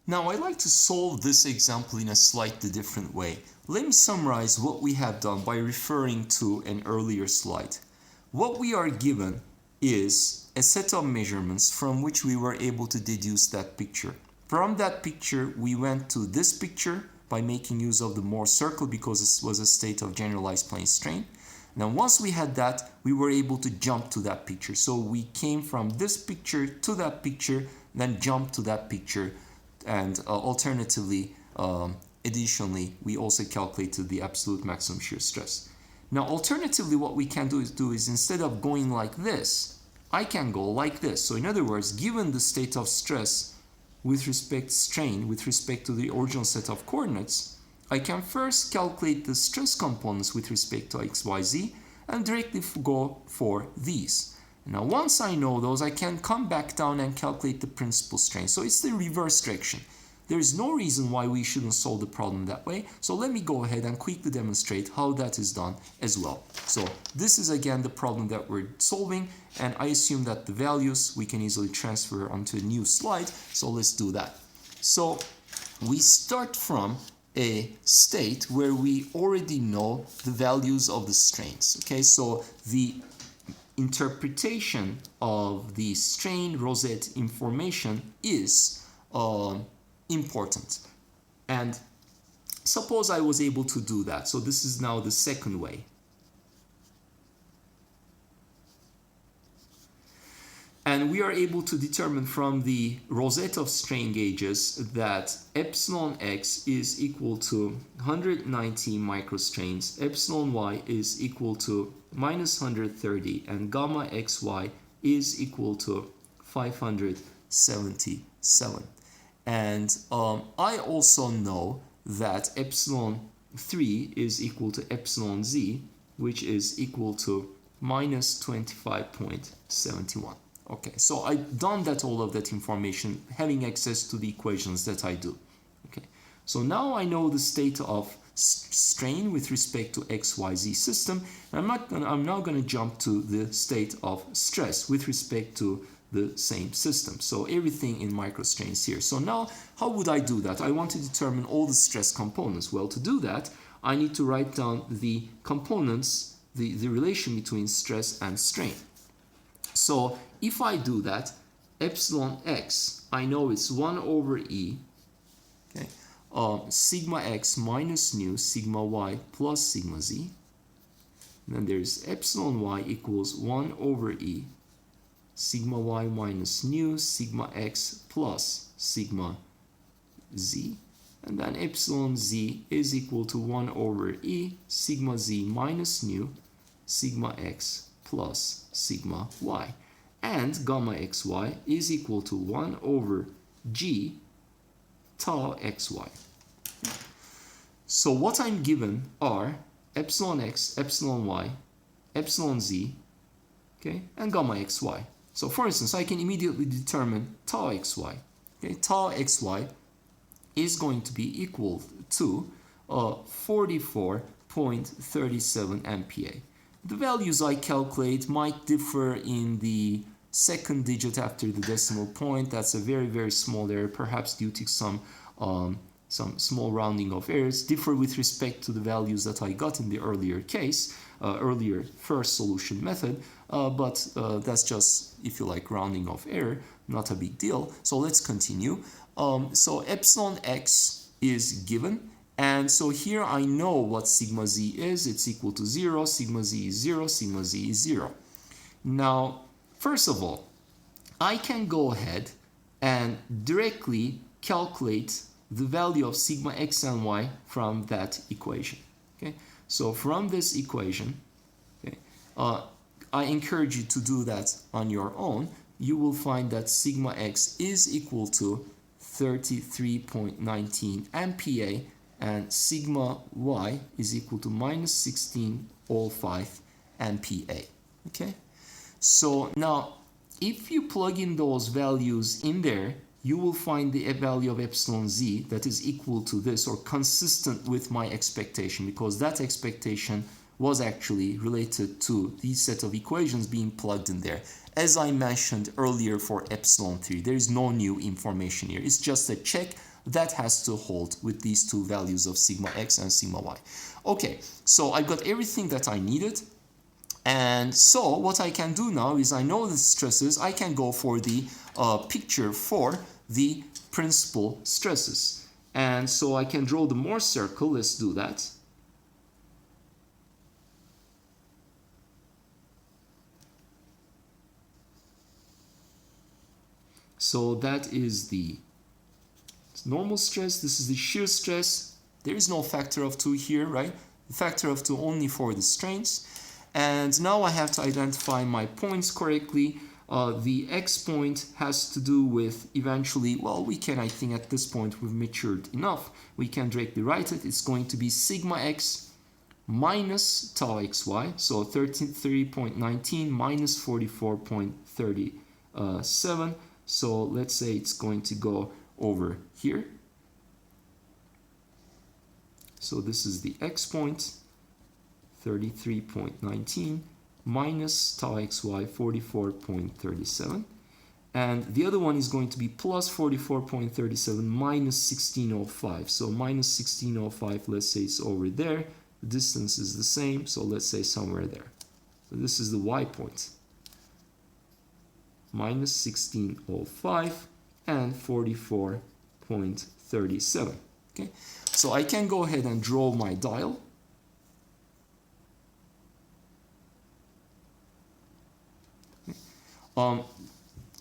Now I'd like to solve this example in a slightly different way. Let me summarize what we have done by referring to an earlier slide. What we are given is a set of measurements from which we were able to deduce that picture. From that picture, we went to this picture by making use of the Mohr circle because it was a state of generalized plane strain. Now, once we had that, we were able to jump to that picture. So we came from this picture to that picture, then jumped to that picture, and alternatively, additionally, we also calculated the absolute maximum shear stress. Now, alternatively, what we can do is instead of going like this, I can go like this. So in other words, given the state of stress with respect strain, with respect to the original set of coordinates, I can first calculate the stress components with respect to x, y, z, and directly go for these. Now, once I know those, I can come back down and calculate the principal strain. So it's the reverse direction. There is no reason why we shouldn't solve the problem that way. So let me go ahead and quickly demonstrate how that is done as well. So this is again the problem that we're solving, and I assume that the values we can easily transfer onto a new slide. So let's do that. So we start from a state where we already know the values of the strains. Okay, so the interpretation of the strain rosette information is important. And suppose I was able to do that. So this is now the second way. And we are able to determine from the rosette of strain gauges that epsilon x is equal to 190 microstrains, epsilon y is equal to minus 130, and gamma xy is equal to 577. And I also know that epsilon 3 is equal to epsilon z, which is equal to minus 25.71. Okay, so I've done that, all of that information, having access to the equations that I do. Okay, so now I know the state of strain with respect to XYZ system, and I'm now going to jump to the state of stress with respect to the same system. So everything in microstrains here. So now, how would I do that? I want to determine all the stress components. Well, to do that, I need to write down the components, the relation between stress and strain. So if I do that, epsilon x, I know it's 1 over E, okay, sigma x minus nu, sigma y plus sigma z. And then there's epsilon y equals 1 over E, sigma y minus nu, sigma x plus sigma z. And then epsilon z is equal to 1 over E, sigma z minus nu, sigma x plus sigma y. And gamma xy is equal to 1 over g tau xy. So what I'm given are epsilon x, epsilon y, epsilon z, okay, and gamma xy. So for instance, I can immediately determine tau xy. Okay, tau xy is going to be equal to 44.37 MPa. The values I calculate might differ in the second digit after the decimal point. That's a very, very small error, perhaps due to some small rounding of errors, differ with respect to the values that I got in the earlier case, earlier first solution method, but that's just, if you like, rounding of error, not a big deal. So let's continue. So epsilon x is given. And so here I know what sigma z is. It's equal to 0, sigma z is 0, sigma z is 0. Now, first of all, I can go ahead and directly calculate the value of sigma x and y from that equation. Okay, so from this equation, okay, I encourage you to do that on your own. You will find that sigma x is equal to 33.19 MPa, and sigma y is equal to minus 16.05 MPa. Okay, so now if you plug in those values in there, you will find the value of epsilon z that is equal to this, or consistent with my expectation, because that expectation was actually related to these set of equations being plugged in there. As I mentioned earlier for epsilon 3, there is no new information here. It's just a check that has to hold with these two values of sigma x and sigma y. Okay, so I got everything that I needed. And so what I can do now is I know the stresses, I can go for the picture for the principal stresses. And so I can draw the Morse circle. Let's do that. So that is the normal stress. This is the shear stress. There is no factor of 2 here, right? The factor of 2 only for the strains. And now I have to identify my points correctly. The x point has to do with eventually, well, we can, I think at this point we've matured enough. We can directly write it. It's going to be sigma x minus tau xy. So 33.19 minus 44.37. So let's say it's going to go over here. So this is the x point, 33.19 minus tau xy, 44.37. And the other one is going to be plus 44.37 minus 1605. So minus 1605, let's say it's over there. The distance is the same, so let's say somewhere there. So this is the y point. Minus 1605 and 44.37. Okay, so I can go ahead and draw my dial. Okay.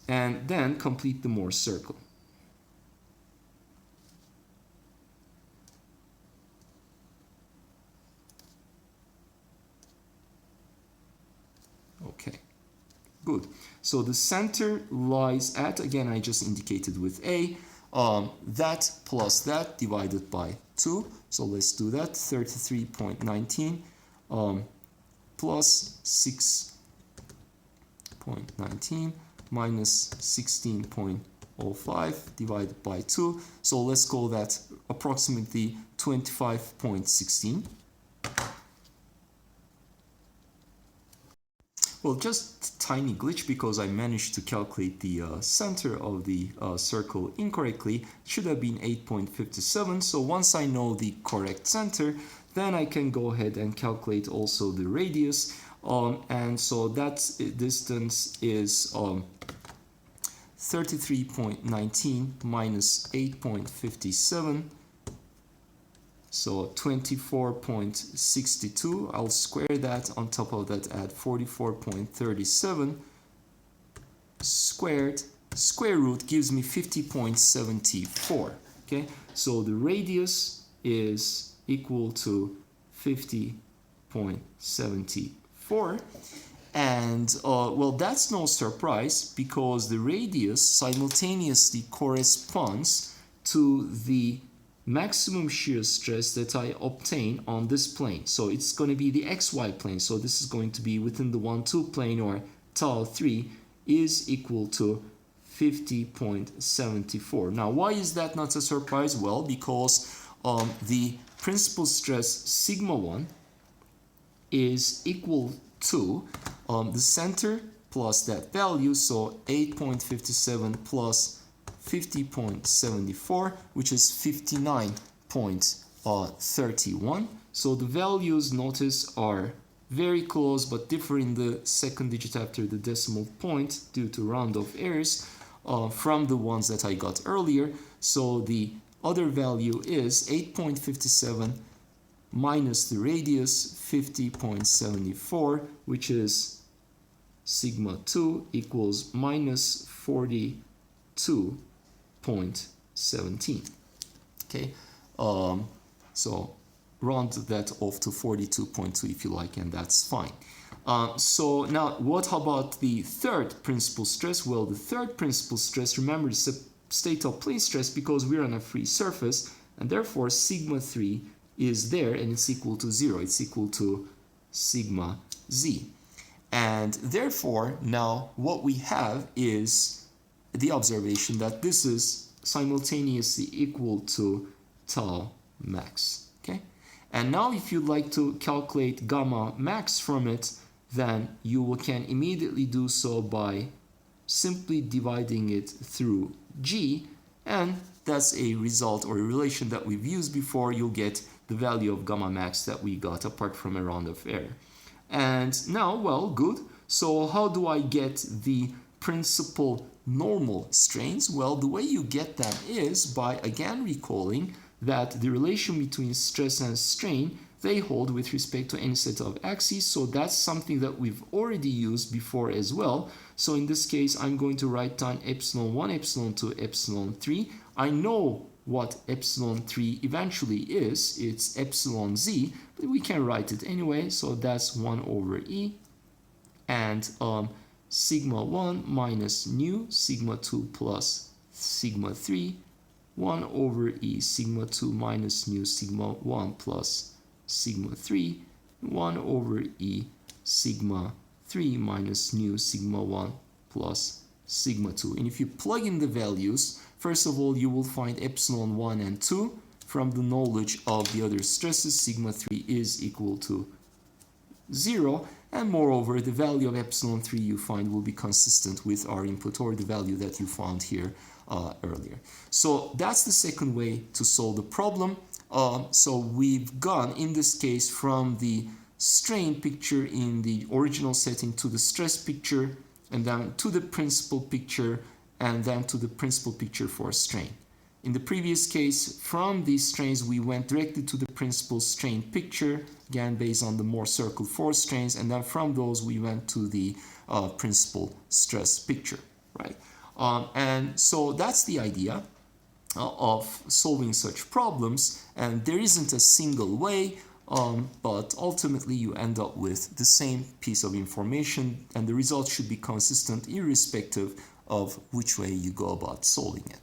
And then complete the Morse circle. Okay. Good. So the center lies at, again, I just indicated with A, that plus that divided by 2. So let's do that. 33.19 plus 6.19 minus 16.05 divided by 2. So let's call that approximately 25.16. Well, just a tiny glitch because I managed to calculate the center of the circle incorrectly. It should have been 8.57. So once I know the correct center, then I can go ahead and calculate also the radius. And so that distance is 33.19 minus 8.57. So 24.62, I'll square that, on top of that add 44.37 squared, square root gives me 50.74, okay? So the radius is equal to 50.74, and well, that's no surprise because the radius simultaneously corresponds to the maximum shear stress that I obtain on this plane. So it's going to be the xy plane. So this is going to be within the 1, 2 plane, or tau 3 is equal to 50.74. Now, why is that not a surprise? Well, because the principal stress sigma 1 is equal to the center plus that value. So 8.57 plus 50.74, which is 59.31. So the values, notice, are very close but differ in the second digit after the decimal point due to round-off errors from the ones that I got earlier. So the other value is 8.57 minus the radius 50.74, which is sigma 2 equals minus 42.17. Okay, so round that off to 42.2 if you like, and that's fine. So now what about the third principal stress? Well, the third principal stress, remember, is a state of plane stress because we're on a free surface, and therefore sigma 3 is there and it's equal to 0. It's equal to sigma z. And therefore now what we have is the observation that this is simultaneously equal to tau max. Okay, and now if you'd like to calculate gamma max from it, then you can immediately do so by simply dividing it through g, and that's a result or a relation that we've used before. You'll get the value of gamma max that we got apart from a round of error. And now, well, good. So how do I get the principal normal strains? Well, the way you get that is by again recalling that the relation between stress and strain, they hold with respect to any set of axes. So that's something that we've already used before as well. So in this case, I'm going to write down epsilon 1, epsilon 2, epsilon 3. I know what epsilon 3 eventually is. It's epsilon z, but we can write it anyway. So that's 1 over e. And sigma 1 minus nu, sigma 2 plus sigma 3, 1 over e, sigma 2 minus nu, sigma 1 plus sigma 3, 1 over e, sigma 3 minus nu, sigma 1 plus sigma 2. And if you plug in the values, first of all, you will find epsilon 1 and 2 from the knowledge of the other stresses. Sigma 3 is equal to 0. And moreover, the value of epsilon 3 you find will be consistent with our input, or the value that you found here earlier. So that's the second way to solve the problem. So we've gone, in this case, from the strain picture in the original setting to the stress picture, and then to the principal picture, and then to the principal picture for strain. In the previous case, from these strains, we went directly to the principal strain picture, again based on the Mohr circle force strains, and then from those we went to the principal stress picture, right? And so that's the idea of solving such problems, and there isn't a single way, but ultimately you end up with the same piece of information, and the results should be consistent irrespective of which way you go about solving it.